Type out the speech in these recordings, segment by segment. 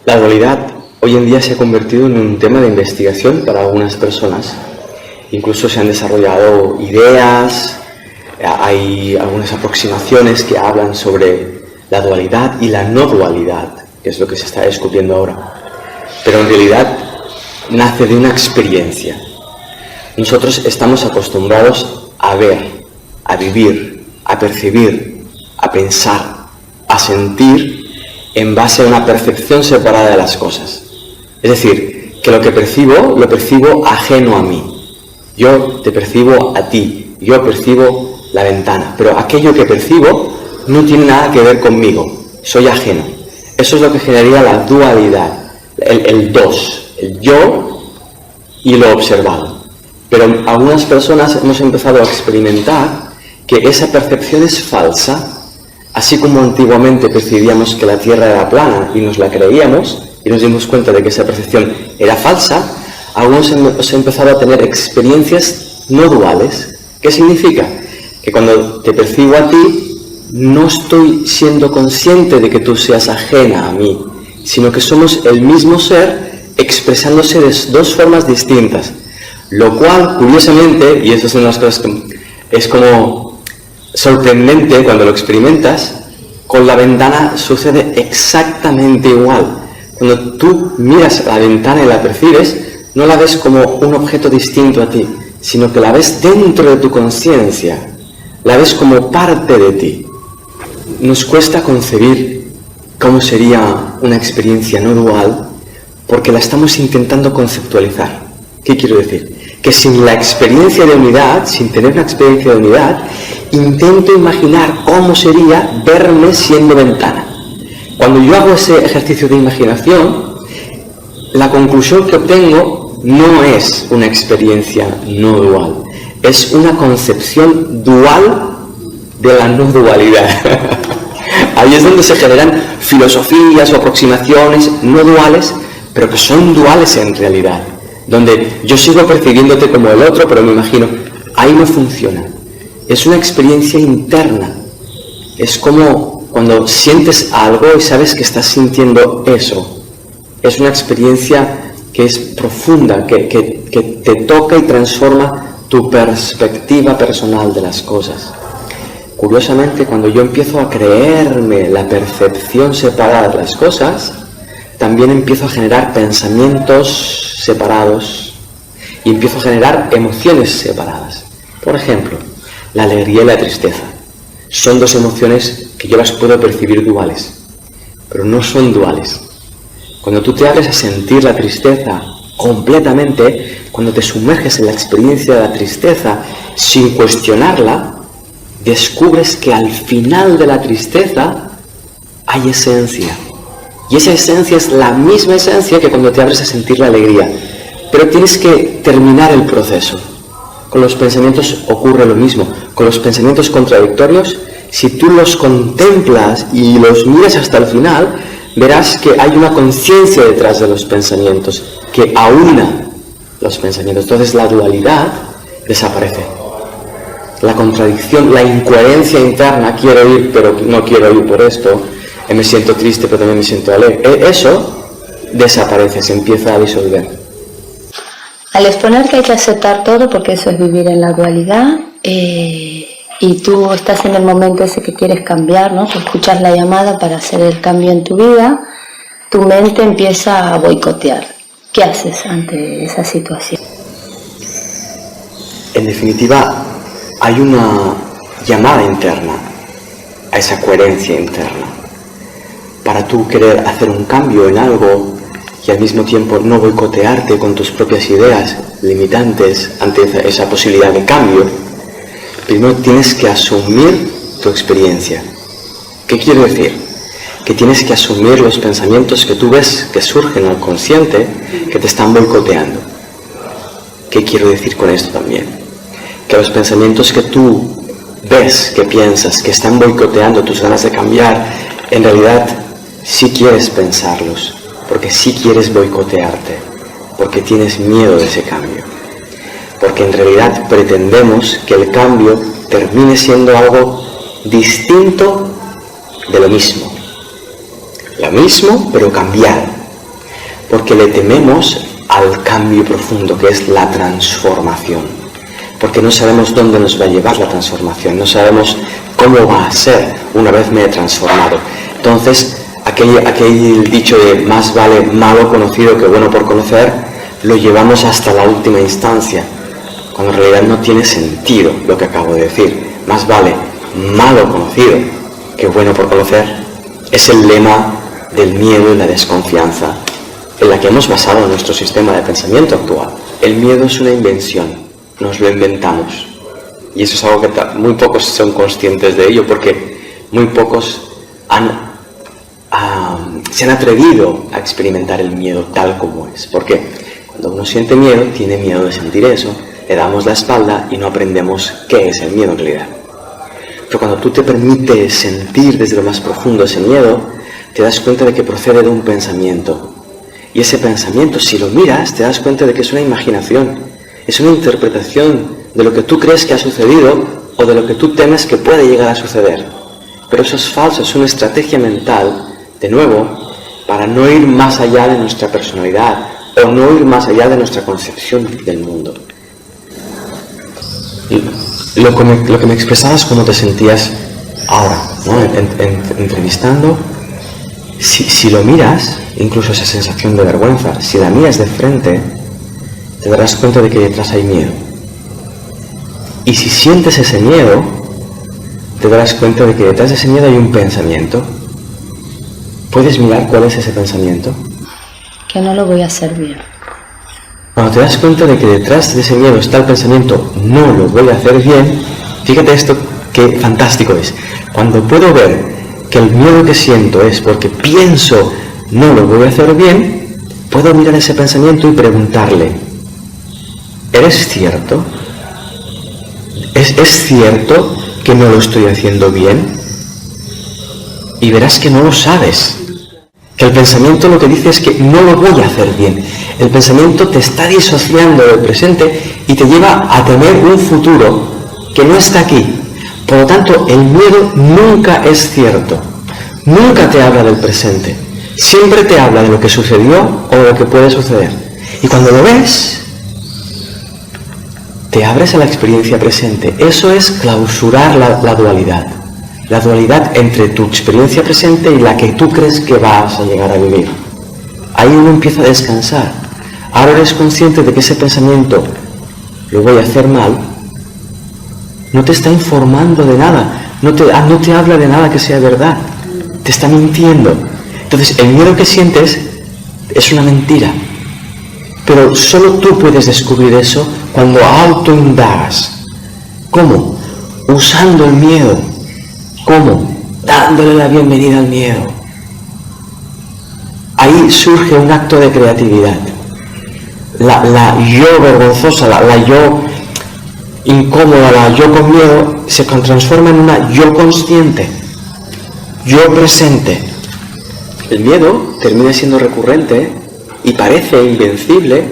La dualidad hoy en día se ha convertido en un tema de investigación para algunas personas. Incluso se han desarrollado ideas, hay algunas aproximaciones que hablan sobre la dualidad y la no dualidad, que es lo que se está discutiendo ahora. Pero en realidad nace de una experiencia. Nosotros estamos acostumbrados a ver, a vivir, a percibir, a pensar, a sentir en base a una percepción separada de las cosas. Es decir, que lo que percibo, lo percibo ajeno a mí. Yo te percibo a ti, yo percibo la ventana, pero aquello que percibo no tiene nada que ver conmigo, soy ajeno. Eso es lo que generaría la dualidad, el dos, el yo y lo observado. Pero algunas personas hemos empezado a experimentar que esa percepción es falsa. Así como antiguamente percibíamos que la Tierra era plana y nos la creíamos y nos dimos cuenta de que esa percepción era falsa, algunos hemos empezado a tener experiencias no duales. ¿Qué significa? Que cuando te percibo a ti, no estoy siendo consciente de que tú seas ajena a mí, sino que somos el mismo ser expresándose de dos formas distintas. Lo cual, curiosamente, y eso es una de las cosas que es como sorprendente cuando lo experimentas, con la ventana sucede exactamente igual. Cuando tú miras la ventana y la percibes, no la ves como un objeto distinto a ti, sino que la ves dentro de tu conciencia, la ves como parte de ti. Nos cuesta concebir cómo sería una experiencia no dual porque la estamos intentando conceptualizar. ¿Qué quiero decir? Que sin la experiencia de unidad, sin tener una experiencia de unidad, intento imaginar cómo sería verme siendo ventana. Cuando yo hago ese ejercicio de imaginación, la conclusión que obtengo no es una experiencia no dual, es una concepción dual de la no dualidad. Ahí es donde se generan filosofías o aproximaciones no duales, pero que son duales en realidad, donde yo sigo percibiéndote como el otro, pero me imagino, ahí no funciona. Es una experiencia interna. Es como cuando sientes algo y sabes que estás sintiendo eso. Es una experiencia que es profunda, que te toca y transforma tu perspectiva personal de las cosas. Curiosamente, cuando yo empiezo a creerme la percepción separada de las cosas, también empiezo a generar pensamientos separados y empiezo a generar emociones separadas. Por ejemplo, la alegría y la tristeza. Son dos emociones que yo las puedo percibir duales, pero no son duales. Cuando tú te abres a sentir la tristeza completamente, cuando te sumerges en la experiencia de la tristeza sin cuestionarla, descubres que al final de la tristeza hay esencia. Y esa esencia es la misma esencia que cuando te abres a sentir la alegría. Pero tienes que terminar el proceso. Con los pensamientos ocurre lo mismo. Con los pensamientos contradictorios, si tú los contemplas y los miras hasta el final, verás que hay una conciencia detrás de los pensamientos que aúna los pensamientos. Entonces la dualidad desaparece. La contradicción, la incoherencia interna, quiero ir pero no quiero ir por esto, me siento triste pero también me siento alegre, eso desaparece, se empieza a disolver. Al exponer que hay que aceptar todo, porque eso es vivir en la dualidad, y tú estás en el momento ese que quieres cambiar, ¿no? Tú escuchas la llamada para hacer el cambio en tu vida, tu mente empieza a boicotear. ¿Qué haces ante esa situación? En definitiva, hay una llamada interna a esa coherencia interna. Para tú querer hacer un cambio en algo y al mismo tiempo no boicotearte con tus propias ideas limitantes ante esa posibilidad de cambio, primero tienes que asumir tu experiencia. ¿Qué quiero decir? Que tienes que asumir los pensamientos que tú ves que surgen al consciente que te están boicoteando. ¿Qué quiero decir con esto también? Que los pensamientos que tú ves, que piensas, que están boicoteando tus ganas de cambiar, en realidad sí quieres pensarlos, porque sí quieres boicotearte, porque tienes miedo de ese cambio, porque en realidad pretendemos que el cambio termine siendo algo distinto de lo mismo, pero cambiar. porque le tememos al cambio profundo, que es la transformación. Porque no sabemos dónde nos va a llevar la transformación, no sabemos cómo va a ser una vez me he transformado. Entonces, aquel dicho de más vale malo conocido que bueno por conocer, lo llevamos hasta la última instancia, cuando en realidad no tiene sentido lo que acabo de decir. Más vale malo conocido que bueno por conocer es el lema del miedo y la desconfianza en la que hemos basado nuestro sistema de pensamiento actual. El miedo es una invención, nos lo inventamos, y eso es algo que muy pocos son conscientes de ello, porque muy pocos se han atrevido a experimentar el miedo tal como es. ¿Por qué? Cuando uno siente miedo, tiene miedo de sentir eso, le damos la espalda y no aprendemos qué es el miedo en realidad. Pero cuando tú te permites sentir desde lo más profundo ese miedo, te das cuenta de que procede de un pensamiento. Y ese pensamiento, si lo miras, te das cuenta de que es una imaginación, es una interpretación de lo que tú crees que ha sucedido o de lo que tú temes que puede llegar a suceder. Pero eso es falso, es una estrategia mental, de nuevo, para no ir más allá de nuestra personalidad o no ir más allá de nuestra concepción del mundo. Lo que me expresabas, cómo te sentías ahora, ¿no? Entrevistando, si lo miras, incluso esa sensación de vergüenza, si la miras de frente, te darás cuenta de que detrás hay miedo. Y si sientes ese miedo, te darás cuenta de que detrás de ese miedo hay un pensamiento. ¿Puedes mirar cuál es ese pensamiento? Que no lo voy a hacer bien. Cuando te das cuenta de que detrás de ese miedo está el pensamiento, no lo voy a hacer bien, fíjate esto, qué fantástico es. Cuando puedo ver que el miedo que siento es porque pienso, no lo voy a hacer bien, puedo mirar ese pensamiento y preguntarle, ¿eres cierto? ¿Es cierto que no lo estoy haciendo bien? Y verás que no lo sabes. Que el pensamiento lo que dice es que no lo voy a hacer bien. El pensamiento te está disociando del presente y te lleva a temer un futuro que no está aquí. Por lo tanto, el miedo nunca es cierto. Nunca te habla del presente. Siempre te habla de lo que sucedió o de lo que puede suceder. Y cuando lo ves, te abres a la experiencia presente. Eso es clausurar la dualidad. La dualidad entre tu experiencia presente y la que tú crees que vas a llegar a vivir. Ahí uno empieza a descansar. Ahora eres consciente de que ese pensamiento, lo voy a hacer mal, no te está informando de nada, no te habla de nada que sea verdad, te está mintiendo. Entonces el miedo que sientes es una mentira. Pero solo tú puedes descubrir eso cuando autoindagas. ¿Cómo? Usando el miedo. ¿Cómo? Dándole la bienvenida al miedo. Ahí surge un acto de creatividad. La yo vergonzosa, la yo incómoda, la yo con miedo, se transforma en una yo consciente, yo presente. El miedo termina siendo recurrente y parece invencible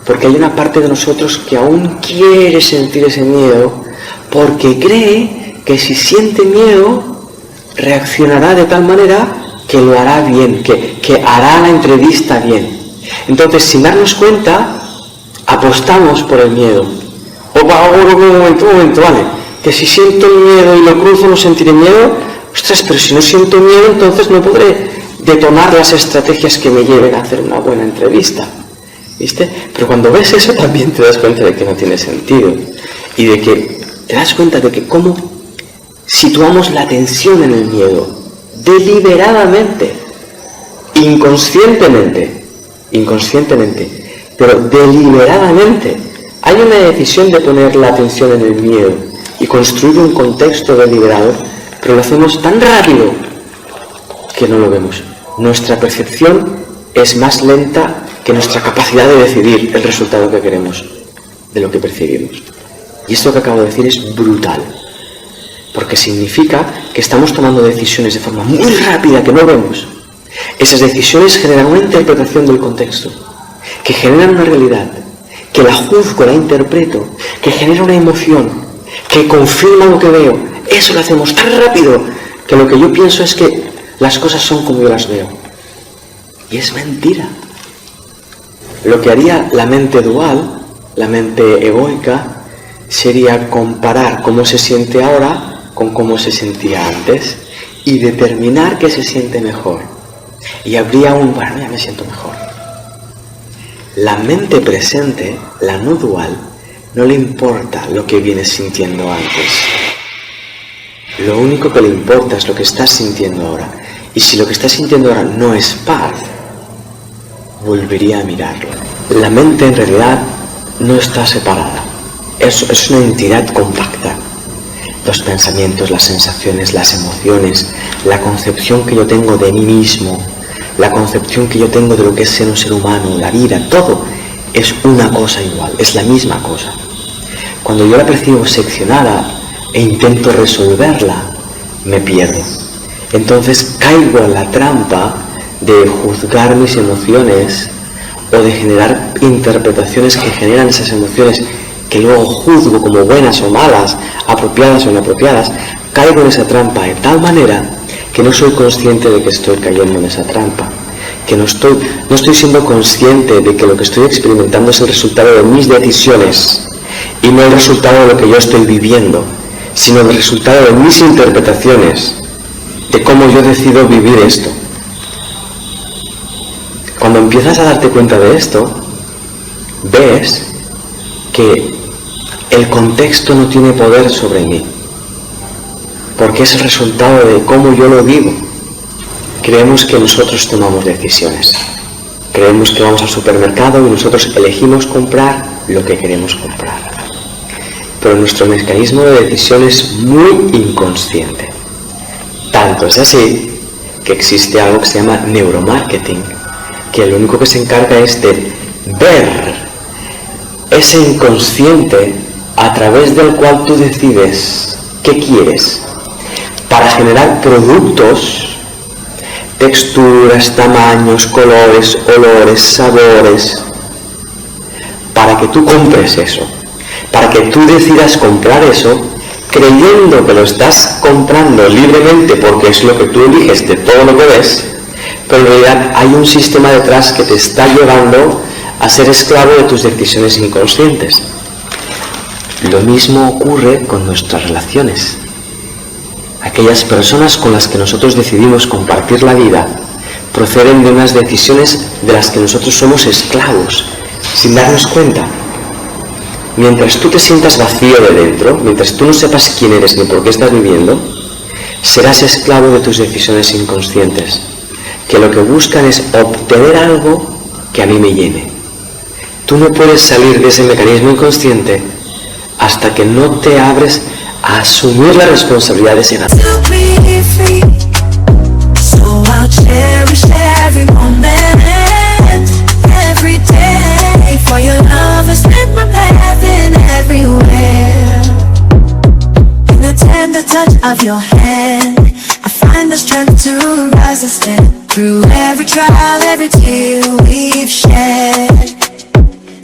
porque hay una parte de nosotros que aún quiere sentir ese miedo porque cree que si siente miedo reaccionará de tal manera que lo hará bien, que hará la entrevista bien. Entonces, sin darnos cuenta, apostamos por el miedo. Un momento, vale, que si siento miedo y lo cruzo no sentiré miedo. Ostras, pero si no siento miedo, entonces no podré detonar las estrategias que me lleven a hacer una buena entrevista. ¿Viste? Pero cuando ves eso también te das cuenta de que no tiene sentido. Y de que te das cuenta de que cómo situamos la atención en el miedo, deliberadamente, inconscientemente, pero deliberadamente. Hay una decisión de poner la atención en el miedo y construir un contexto deliberado, pero lo hacemos tan rápido que no lo vemos. Nuestra percepción es más lenta que nuestra capacidad de decidir el resultado que queremos de lo que percibimos. Y esto que acabo de decir es brutal, porque significa que estamos tomando decisiones de forma muy rápida que no vemos. Esas decisiones generan una interpretación del contexto, que generan una realidad, que la juzgo, la interpreto, que genera una emoción, que confirma lo que veo. Eso lo hacemos tan rápido que lo que yo pienso es que las cosas son como yo las veo. Y es mentira. Lo que haría la mente dual, la mente egoica, sería comparar cómo se siente ahora con cómo se sentía antes y determinar qué se siente mejor. Y habría bueno, ya me siento mejor. La mente presente, la no dual, no le importa lo que vienes sintiendo antes. Lo único que le importa es lo que estás sintiendo ahora. Y si lo que estás sintiendo ahora no es paz, volvería a mirarlo. La mente en realidad no está separada. Es una entidad compacta. Los pensamientos, las sensaciones, las emociones, la concepción que yo tengo de mí mismo, la concepción que yo tengo de lo que es ser un ser humano, la vida, todo es una cosa igual, es la misma cosa. Cuando yo la percibo seccionada e intento resolverla, me pierdo. Entonces caigo en la trampa de juzgar mis emociones o de generar interpretaciones que generan esas emociones que luego juzgo como buenas o malas, apropiadas o inapropiadas. Caigo en esa trampa de tal manera que no soy consciente de que estoy cayendo en esa trampa, que no estoy siendo consciente de que lo que estoy experimentando es el resultado de mis decisiones y no el resultado de lo que yo estoy viviendo, sino el resultado de mis interpretaciones de cómo yo decido vivir esto. Cuando empiezas a darte cuenta de esto, ves que el contexto no tiene poder sobre mí, porque es el resultado de cómo yo lo vivo. Creemos que nosotros tomamos decisiones. Creemos que vamos al supermercado y nosotros elegimos comprar lo que queremos comprar. Pero nuestro mecanismo de decisión es muy inconsciente. Tanto es así que existe algo que se llama neuromarketing, que lo único que se encarga es de ver ese inconsciente a través del cual tú decides qué quieres, para generar productos, texturas, tamaños, colores, olores, sabores, para que tú compres eso, para que tú decidas comprar eso, creyendo que lo estás comprando libremente porque es lo que tú eliges de todo lo que ves, pero en realidad hay un sistema detrás que te está llevando a ser esclavo de tus decisiones inconscientes. Lo mismo ocurre con nuestras relaciones. Aquellas personas con las que nosotros decidimos compartir la vida proceden de unas decisiones de las que nosotros somos esclavos, sin darnos cuenta. Mientras tú te sientas vacío de dentro, mientras tú no sepas quién eres ni por qué estás viviendo, serás esclavo de tus decisiones inconscientes, que lo que buscan es obtener algo que a mí me llene. Tú no puedes salir de ese mecanismo inconsciente hasta que no te abres a asumir la responsabilidad de ese gasto.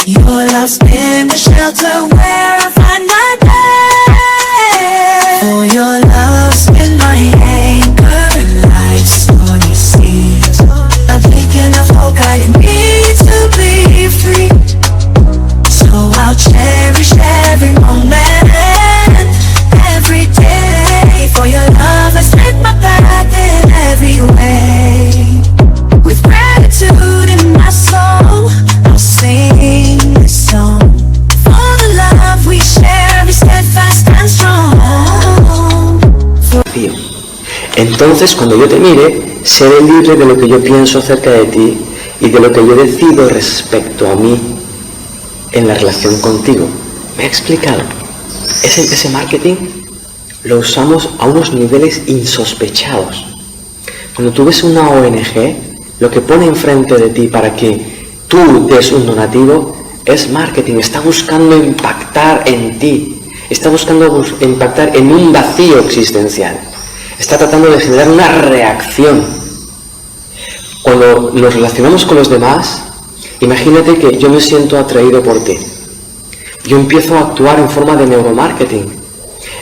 Your love's been the shelter where I find my day. For your love's been my anchor and life's on your seas. I'm thinking of hope I need to be free. So I'll cherish every moment, every day. For your love has lit my path in every way. With gratitude in my soul, I'll sing this song. For the love we share is steadfast and strong. Entonces, cuando yo te mire, seré libre de lo que yo pienso acerca de ti y de lo que yo decido respecto a mí en la relación contigo. ¿Me he explicado? Ese marketing lo usamos a unos niveles insospechados. Cuando tú ves una ONG, lo que pone enfrente de ti para que tú des un donativo es marketing. Está buscando impactar en ti, está buscando impactar en un vacío existencial, está tratando de generar una reacción. Cuando nos relacionamos con los demás, imagínate que yo me siento atraído por ti, yo empiezo a actuar en forma de neuromarketing,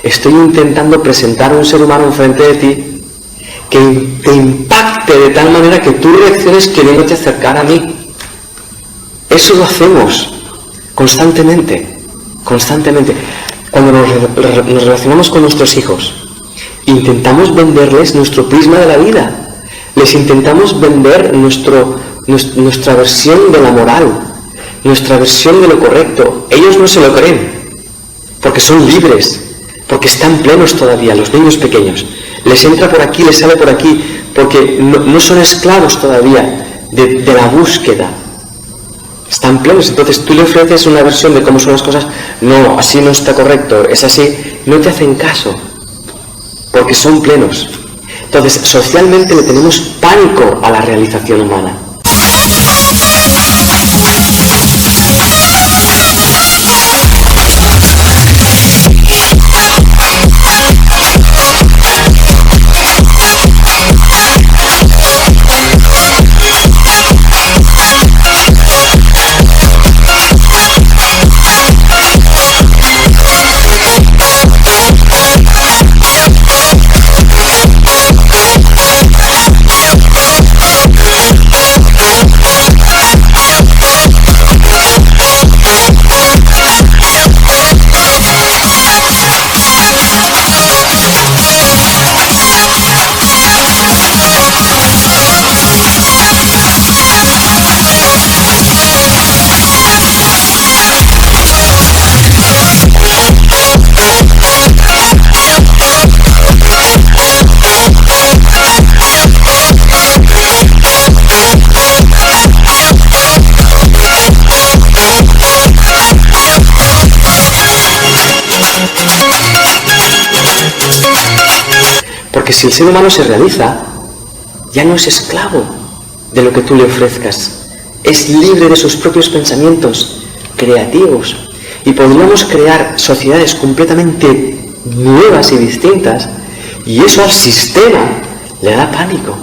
estoy intentando presentar a un ser humano enfrente de ti que te impacte de tal manera que tú reacciones queriéndote acercar a mí. Eso lo hacemos constantemente. Cuando nos relacionamos con nuestros hijos, intentamos venderles nuestro prisma de la vida. Les intentamos vender nuestra versión de la moral, nuestra versión de lo correcto. Ellos no se lo creen, porque son libres, porque están plenos todavía, los niños pequeños. Les entra por aquí, les sale por aquí, porque no son esclavos todavía de la búsqueda. Están plenos. Entonces tú le ofreces una versión de cómo son las cosas. No, así no está correcto, es así. No te hacen caso, porque son plenos. Entonces, socialmente le tenemos pánico a la realización humana. Porque si el ser humano se realiza, ya no es esclavo de lo que tú le ofrezcas. Es libre de sus propios pensamientos creativos. Y podríamos crear sociedades completamente nuevas y distintas, y eso al sistema le da pánico.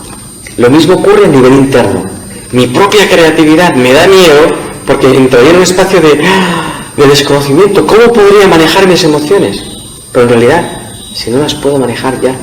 Lo mismo ocurre a nivel interno. Mi propia creatividad me da miedo porque entraría en un espacio de desconocimiento. ¿Cómo podría manejar mis emociones? Pero en realidad, si no las puedo manejar ya,